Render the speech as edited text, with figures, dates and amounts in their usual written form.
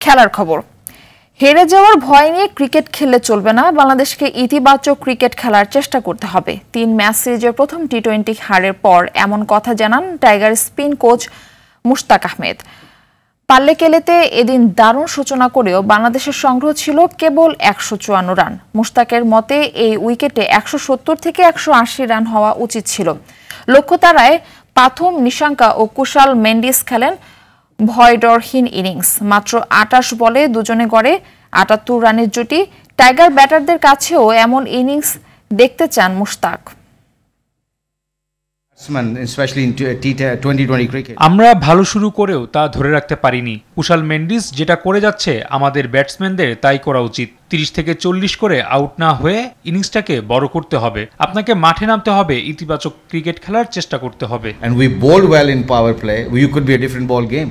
খেলার খবর। হেরে যাওয়ার ভয় নিয়ে ক্রিকেট খেললে চলবে না, বাংলাদেশকে ইতিবাচক ক্রিকেট খেলার চেষ্টা করতে হবে। ৩ ম্যাচ সিরিজের প্রথম টি-20 হারের পর এমন কথা জানান tiger spin coach Mushtaq Ahmed. পাল্লেকেলেতে এদিন দারুণ সূচনা করেও বাংলাদেশের সংগ্রহ ছিল কেবল ১৫৪ রান। মুশতাকের মতে এই উইকেটে ১৭০ থেকে ১৮০ রান হওয়া উচিত ছিল। লক্ষ্য তাড়ায় পাথম নিশাঙ্কা ও কুশাল মেন্ডিস খেলেন ভয়ডরহীন ইনিংস। মাত্র ২৮ বলে দুজনে গড়ে ৭৮ রানের জুটি। টাইগার ব্যাটারদের কাছেও এমন ইনিংস দেখতে চান মুশতাক। আমরা ভালো শুরু করেও তা ধরে রাখতে পারিনি। কুশাল মেন্ডিস যেটা করে যাচ্ছে, আমাদের ব্যাটসম্যানদের তাই করা উচিত। ৩০ থেকে ৪০ করে আউট না হয়ে ইনিংসটাকে বড় করতে হবে। আপনাকে মাঠে নামতে হবে, ইতিবাচক ক্রিকেট খেলার চেষ্টা করতে হবে। And we bowled well in power play. You could be a different ball game.